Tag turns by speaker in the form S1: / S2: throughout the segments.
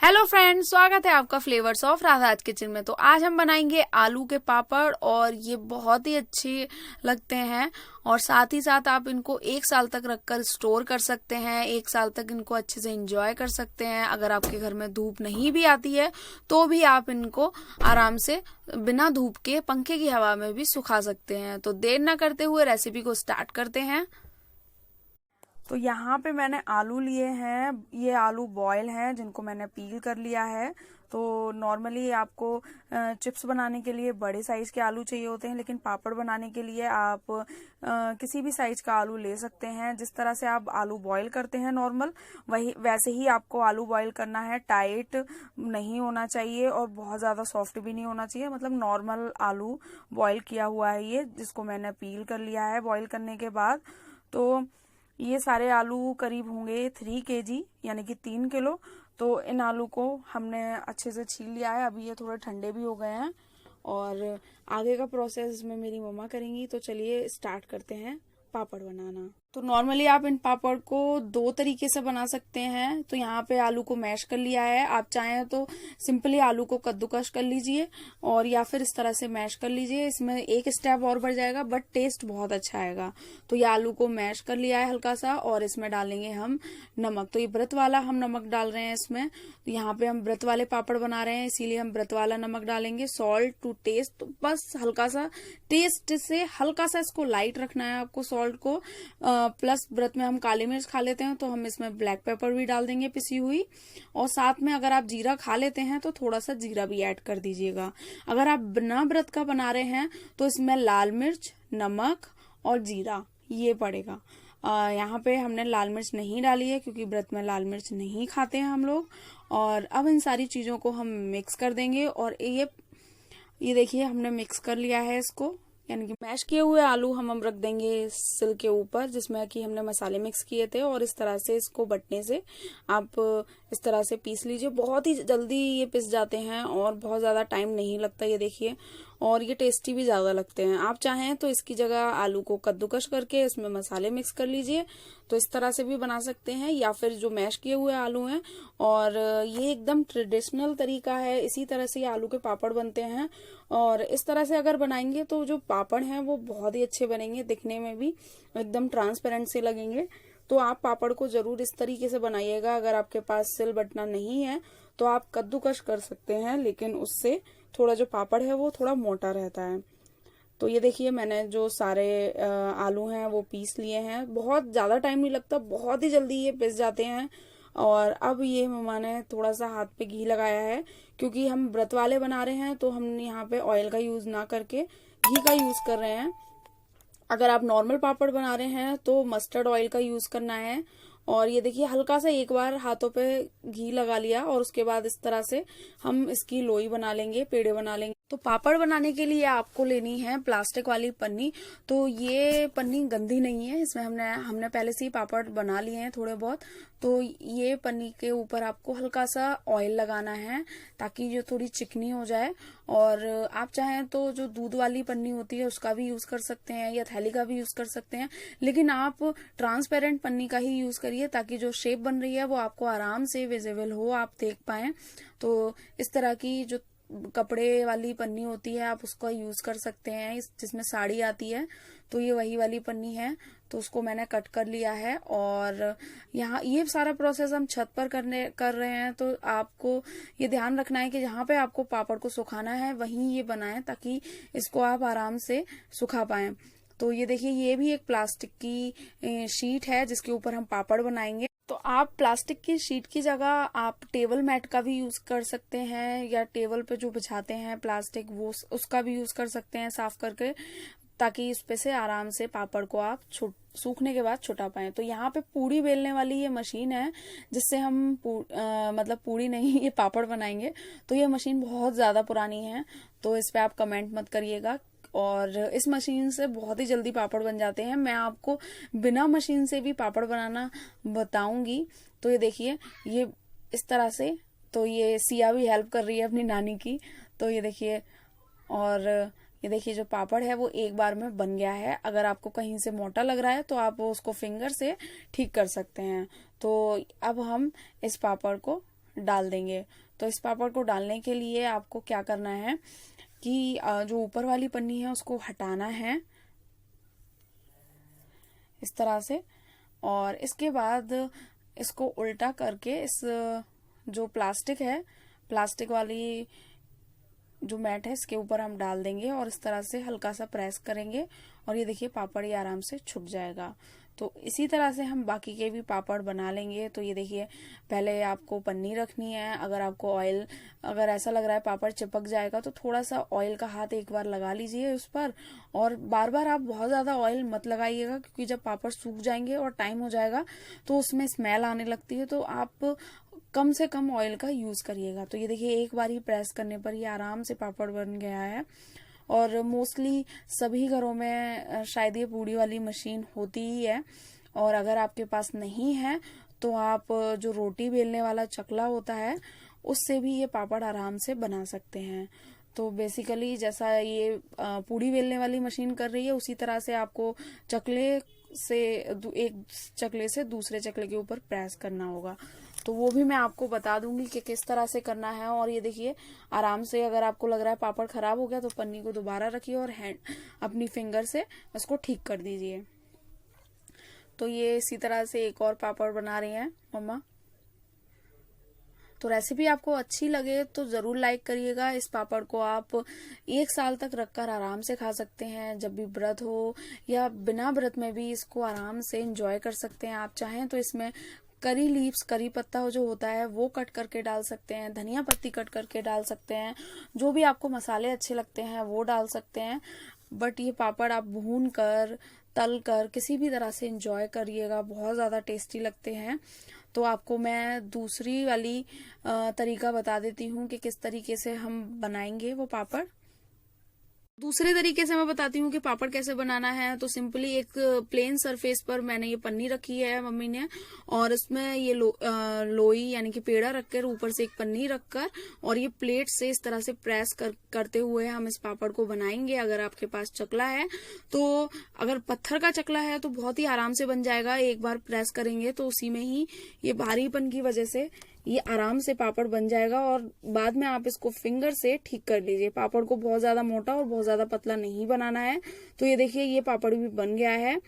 S1: Hello friends, स्वागत है आपका फ्लेवर्स ऑफ राधाज किचन में। तो आज हम बनाएंगे आलू के पापड़ और ये बहुत ही अच्छे लगते हैं और साथ ही साथ आप इनको 1 साल तक रखकर स्टोर कर सकते हैं। 1 साल तक इनको अच्छे से एंजॉय कर सकते हैं। अगर आपके घर में धूप नहीं भी आती है तो भी आप इनको आराम से बिना धूप के पंखे की हवा में भी सुखा सकते हैं। तो देर ना करते हुए रेसिपी को स्टार्ट करते हैं। तो यहाँ पे मैंने आलू लिए हैं। ये आलू बॉयल हैं जिनको मैंने पील कर लिया है। तो नॉर्मली आपको चिप्स बनाने के लिए बड़े साइज के आलू चाहिए होते हैं, लेकिन पापड़ बनाने के लिए आप किसी भी साइज का आलू ले सकते हैं। जिस तरह से आप आलू बॉयल करते हैं नॉर्मल, वही वैसे ही आपको आलू बॉयल करना है। टाइट नहीं होना चाहिए और बहुत ज़्यादा सॉफ्ट भी नहीं होना चाहिए, मतलब नॉर्मल आलू बॉयल किया हुआ है ये, जिसको मैंने पील कर लिया है बॉयल करने के बाद। तो ये सारे आलू करीब होंगे 3 kg यानी कि 3 किलो। तो इन आलू को हमने अच्छे से छील लिया है। अभी ये थोड़े ठंडे भी हो गए हैं और आगे का प्रोसेस में मेरी मम्मा करेंगी। तो चलिए स्टार्ट करते हैं पापड़ बनाना। तो नॉर्मली आप इन पापड़ को 2 तरीके से बना सकते हैं। तो यहाँ पे आलू को मैश कर लिया है। आप चाहें तो सिंपली आलू को कद्दूकस कर लीजिए और या फिर इस तरह से मैश कर लीजिए। इसमें एक स्टेप और बढ़ जाएगा बट टेस्ट बहुत अच्छा आएगा। तो ये आलू को मैश कर लिया है हल्का सा और इसमें डालेंगे हम नमक। तो ये व्रत वाला हम नमक डाल रहे हैं इसमें। तो यहाँ पे हम व्रत वाले पापड़ बना रहे हैं, इसीलिए हम व्रत वाला नमक डालेंगे। सॉल्ट टू टेस्ट, तो बस हल्का सा टेस्ट से हल्का सा इसको लाइट रखना है आपको सॉल्ट को। प्लस व्रत में हम काली मिर्च खा लेते हैं तो हम इसमें ब्लैक पेपर भी डाल देंगे पिसी हुई। और साथ में अगर आप जीरा खा लेते हैं तो थोड़ा सा जीरा भी ऐड कर दीजिएगा। अगर आप बिना व्रत का बना रहे हैं तो इसमें लाल मिर्च, नमक और जीरा ये पड़ेगा। यहाँ पे हमने लाल मिर्च नहीं डाली है क्योंकि व्रत में लाल मिर्च नहीं खाते हैं हम लोग। और अब इन सारी चीजों को हम मिक्स कर देंगे और ये देखिए हमने मिक्स कर लिया है इसको। यानी कि मैश किए हुए आलू हम रख देंगे सिल के ऊपर जिसमें कि हमने मसाले मिक्स किए थे। और इस तरह से इसको बटने से आप इस तरह से पीस लीजिए। बहुत ही जल्दी ये पिस जाते हैं और बहुत ज़्यादा टाइम नहीं लगता, ये देखिए। और ये टेस्टी भी ज़्यादा लगते हैं। आप चाहें तो इसकी जगह आलू को कद्दूकस करके इसमें मसाले मिक्स कर लीजिए, तो इस तरह से भी बना सकते हैं। या फिर जो मैश किए हुए आलू हैं, और ये एकदम ट्रेडिशनल तरीका है, इसी तरह से ये आलू के पापड़ बनते हैं। और इस तरह से अगर बनाएंगे तो जो पापड़ हैं वो बहुत ही अच्छे बनेंगे, दिखने में भी एकदम ट्रांसपेरेंट से लगेंगे। तो आप पापड़ को जरूर इस तरीके से बनाइएगा। अगर आपके पास सिल बटना नहीं है तो आप कद्दूकस कर सकते हैं, लेकिन उससे थोड़ा जो पापड़ है वो थोड़ा मोटा रहता है। तो ये देखिए मैंने जो सारे आलू हैं वो पीस लिए हैं। बहुत ज़्यादा टाइम नहीं लगता, बहुत ही जल्दी ये पिस जाते हैं। और अब ये मम्मा ने थोड़ा सा हाथ पे घी लगाया है क्योंकि हम व्रत वाले बना रहे हैं, तो हम यहाँ पे ऑयल का यूज ना करके घी का यूज कर रहे हैं। अगर आप नॉर्मल पापड़ बना रहे हैं तो मस्टर्ड ऑयल का यूज करना है। और ये देखिए हल्का सा एक बार हाथों पे घी लगा लिया और उसके बाद इस तरह से हम इसकी लोई बना लेंगे, पेड़े बना लेंगे। तो पापड़ बनाने के लिए आपको लेनी है प्लास्टिक वाली पन्नी। तो ये पन्नी गंदी नहीं है, इसमें हमने पहले से ही पापड़ बना लिए हैं थोड़े बहुत। तो ये पन्नी के ऊपर आपको हल्का सा ऑयल लगाना है ताकि जो थोड़ी चिकनी हो जाए। और आप चाहें तो जो दूध वाली पन्नी होती है उसका भी यूज कर सकते हैं या थैली का भी यूज कर सकते हैं, लेकिन आप ट्रांसपेरेंट पन्नी का ही यूज करिए ताकि जो शेप बन रही है वो आपको आराम से विजिबल हो, आप देख पाए। तो इस तरह की जो कपड़े वाली पन्नी होती है आप उसका यूज कर सकते हैं, जिसमें साड़ी आती है। तो ये वही वाली पन्नी है, तो उसको मैंने कट कर लिया है। और यहाँ ये सारा प्रोसेस हम छत पर कर रहे हैं, तो आपको ये ध्यान रखना है कि जहाँ पे आपको पापड़ को सुखाना है वहीं ये बनाएं ताकि इसको आप आराम से सुखा पाएं। तो ये देखिए ये भी एक प्लास्टिक की शीट है जिसके ऊपर हम पापड़ बनाएंगे। तो आप प्लास्टिक की शीट की जगह आप टेबल मैट का भी यूज कर सकते हैं, या टेबल पे जो बिछाते हैं प्लास्टिक वो उसका भी यूज कर सकते हैं साफ करके, ताकि इस पे से आराम से पापड़ को आप सूखने के बाद छुटा पाएं। तो यहाँ पे पूड़ी बेलने वाली ये मशीन है जिससे हम मतलब पूड़ी नहीं ये पापड़ बनाएंगे। तो ये मशीन बहुत ज्यादा पुरानी है, तो इस पे आप कमेंट मत करिएगा। और इस मशीन से बहुत ही जल्दी पापड़ बन जाते हैं। मैं आपको बिना मशीन से भी पापड़ बनाना बताऊंगी। तो ये देखिए ये इस तरह से, तो ये सिया भी हेल्प कर रही है अपनी नानी की। तो ये देखिए, और ये देखिए जो पापड़ है वो एक बार में बन गया है। अगर आपको कहीं से मोटा लग रहा है तो आप उसको फिंगर से ठीक कर सकते हैं। तो अब हम इस पापड़ को डाल देंगे। तो इस पापड़ को डालने के लिए आपको क्या करना है कि जो ऊपर वाली पन्नी है उसको हटाना है इस तरह से, और इसके बाद इसको उल्टा करके इस जो प्लास्टिक है, प्लास्टिक वाली जो मैट है इसके ऊपर हम डाल देंगे और इस तरह से हल्का सा प्रेस करेंगे और ये देखिए पापड़ ये आराम से छुट जाएगा। तो इसी तरह से हम बाकी के भी पापड़ बना लेंगे। तो ये देखिए पहले आपको पन्नी रखनी है, अगर आपको ऑयल, अगर ऐसा लग रहा है पापड़ चिपक जाएगा तो थोड़ा सा ऑयल का हाथ एक बार लगा लीजिए उस पर, और बार बार आप बहुत ज्यादा ऑयल मत लगाइएगा क्योंकि जब पापड़ सूख जाएंगे और टाइम हो जाएगा तो उसमें स्मेल आने लगती है। तो आप कम से कम ऑयल का यूज करिएगा। तो ये देखिए एक बार ही प्रेस करने पर ये आराम से पापड़ बन गया है। और मोस्टली सभी घरों में शायद ये पूड़ी वाली मशीन होती ही है, और अगर आपके पास नहीं है तो आप जो रोटी बेलने वाला चकला होता है उससे भी ये पापड़ आराम से बना सकते हैं। तो बेसिकली जैसा ये पूड़ी बेलने वाली मशीन कर रही है उसी तरह से आपको चकले से एक चकले से दूसरे चकले के ऊपर प्रेस करना होगा। तो वो भी मैं आपको बता दूंगी कि किस तरह से करना है। और ये देखिए आराम से, अगर आपको लग रहा है पापड़ खराब हो गया तो पन्नी को दोबारा रखिए और हैंड अपनी फिंगर से इसको ठीक कर दीजिए। तो ये इसी तरह से एक और पापड़ बना रही हैं मम्मा। तो रेसिपी आपको अच्छी लगे तो जरूर लाइक करिएगा। इस पापड़ को आप 1 साल तक रखकर आराम से खा सकते हैं, जब भी व्रत हो या बिना व्रत में भी इसको आराम से एंजॉय कर सकते हैं। आप चाहें तो इसमें करी लीव्स, करी पत्ता जो होता है वो कट करके डाल सकते हैं, धनिया पत्ती कट करके डाल सकते हैं, जो भी आपको मसाले अच्छे लगते हैं वो डाल सकते हैं। बट ये पापड़ आप भून कर, तल कर, किसी भी तरह से एंजॉय करिएगा, बहुत ज्यादा टेस्टी लगते हैं। तो आपको मैं दूसरी वाली तरीका बता देती हूँ कि किस तरीके से हम बनाएंगे वो पापड़। दूसरे तरीके से मैं बताती हूँ कि पापड़ कैसे बनाना है। तो सिंपली एक प्लेन सरफेस पर मैंने ये पन्नी रखी है मम्मी ने, और इसमें ये लोई यानी कि पेड़ा रखकर ऊपर से एक पन्नी रखकर और ये प्लेट से इस तरह से प्रेस करते हुए हम इस पापड़ को बनाएंगे। अगर आपके पास चकला है तो, अगर पत्थर का चकला है तो बहुत ही आराम से बन जाएगा। एक बार प्रेस करेंगे तो उसी में ही ये भारीपन की वजह से ये आराम से पापड़ बन जाएगा, और बाद में आप इसको फिंगर से ठीक कर लीजिए। पापड़ को बहुत ज्यादा मोटा और बहुत ज्यादा पतला नहीं बनाना है। तो ये देखिए ये पापड़ भी बन गया है।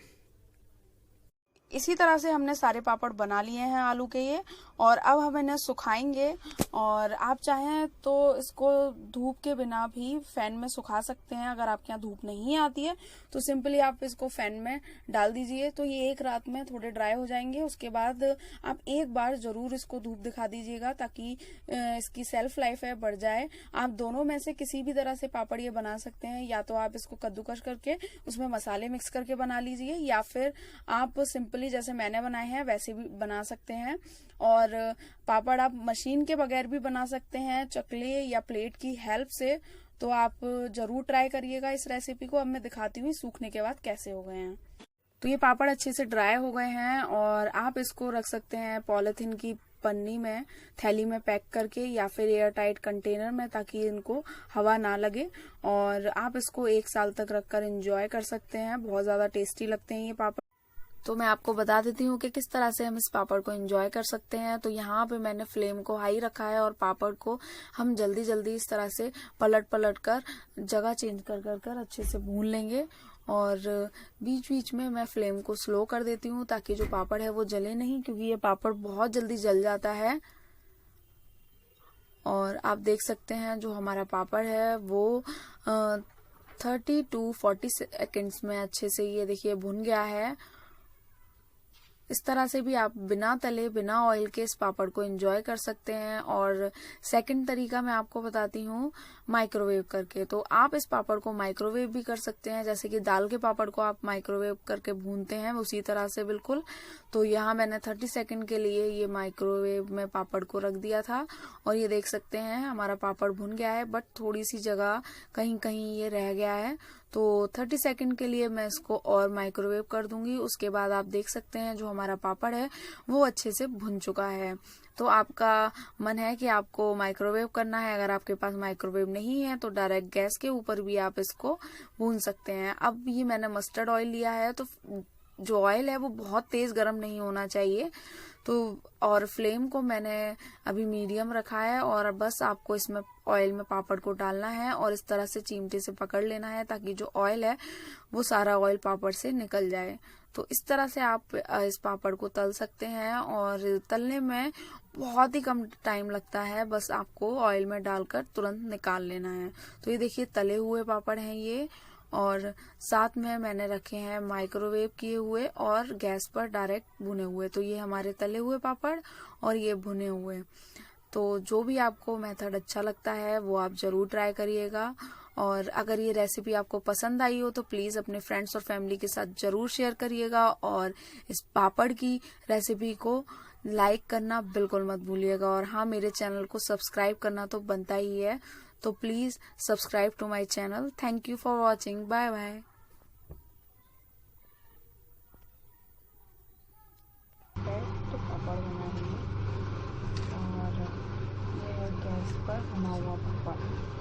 S1: इसी तरह से हमने सारे पापड़ बना लिए हैं आलू के ये, और अब हम इन्हें सुखाएंगे। और आप चाहें तो इसको धूप के बिना भी फैन में सुखा सकते हैं। अगर आपके यहाँ धूप नहीं आती है तो सिंपली आप इसको फैन में डाल दीजिए, तो ये एक रात में थोड़े ड्राई हो जाएंगे। उसके बाद आप एक बार जरूर इसको धूप दिखा दीजिएगा ताकि इसकी सेल्फ लाइफ है बढ़ जाए। आप दोनों में से किसी भी तरह से पापड़ ये बना सकते हैं, या तो आप इसको कद्दूकस करके उसमें मसाले मिक्स करके बना लीजिए, या फिर आप सिंपली जैसे मैंने बनाए हैं वैसे भी बना सकते हैं। और पापड़ आप मशीन के बगैर भी बना सकते हैं, चकले या प्लेट की हेल्प से। तो आप जरूर ट्राई करिएगा इस रेसिपी को। अब मैं दिखाती हूँ सूखने के बाद कैसे हो गए हैं। तो ये पापड़ अच्छे से ड्राई हो गए हैं, और आप इसको रख सकते हैं पॉलिथीन की पन्नी में, थैली में पैक करके, या फिर एयर टाइट कंटेनर में, ताकि इनको हवा ना लगे। और आप इसको 1 साल तक रखकर एंजॉय कर सकते हैं। बहुत ज्यादा टेस्टी लगते हैं ये पापड़। तो मैं आपको बता देती हूँ कि किस तरह से हम इस पापड़ को एंजॉय कर सकते हैं। तो यहाँ पे मैंने फ्लेम को हाई रखा है, और पापड़ को हम जल्दी जल्दी इस तरह से पलट पलट कर, जगह चेंज कर अच्छे से भून लेंगे। और बीच बीच में मैं फ्लेम को स्लो कर देती हूँ ताकि जो पापड़ है वो जले नहीं, क्योंकि ये पापड़ बहुत जल्दी जल जाता है। और आप देख सकते हैं जो हमारा पापड़ है वो 30 to 40 सेकेंड्स में अच्छे से ये देखिए भुन गया है। इस तरह से भी आप बिना तले, बिना ऑयल के इस पापड़ को एंजॉय कर सकते हैं। और सेकंड तरीका मैं आपको बताती हूँ माइक्रोवेव करके। तो आप इस पापड़ को माइक्रोवेव भी कर सकते हैं, जैसे कि दाल के पापड़ को आप माइक्रोवेव करके भूनते हैं उसी तरह से बिल्कुल। तो यहाँ मैंने 30 सेकंड के लिए ये माइक्रोवेव में पापड़ को रख दिया था, और ये देख सकते हैं हमारा पापड़ भुन गया है, बट थोड़ी सी जगह कहीं कहीं ये रह गया है। तो 30 सेकंड के लिए मैं इसको और माइक्रोवेव कर दूंगी। उसके बाद आप देख सकते हैं जो हमारा पापड़ है वो अच्छे से भुन चुका है। तो आपका मन है कि आपको माइक्रोवेव करना है, अगर आपके पास माइक्रोवेव नहीं है तो डायरेक्ट गैस के ऊपर भी आप इसको भून सकते हैं। अब ये मैंने मस्टर्ड ऑयल लिया है, तो जो ऑयल है वो बहुत तेज गर्म नहीं होना चाहिए। तो और फ्लेम को मैंने अभी मीडियम रखा है और बस आपको इसमें ऑयल में पापड़ को डालना है और इस तरह से चिमटे से पकड़ लेना है ताकि जो ऑयल है वो सारा ऑयल पापड़ से निकल जाए। तो इस तरह से आप इस पापड़ को तल सकते हैं और तलने में बहुत ही कम टाइम लगता है, बस आपको ऑयल में डालकर तुरंत निकाल लेना है। तो ये देखिए तले हुए पापड़ हैं ये, और साथ में मैंने रखे हैं माइक्रोवेव किए हुए और गैस पर डायरेक्ट भुने हुए। तो ये हमारे तले हुए पापड़ और ये भुने हुए। तो जो भी आपको मेथड अच्छा लगता है वो आप जरूर ट्राई करिएगा। और अगर ये रेसिपी आपको पसंद आई हो तो प्लीज अपने फ्रेंड्स और फैमिली के साथ जरूर शेयर करिएगा और इस पापड़ की रेसिपी को लाइक करना बिल्कुल मत भूलिएगा। और हाँ, मेरे चैनल को सब्सक्राइब करना तो बनता ही है, तो please subscribe to my channel. Thank you for watching. Bye bye. तो पापड़ बनाएंगे और ये है गैस पर बना हुआ पापड़।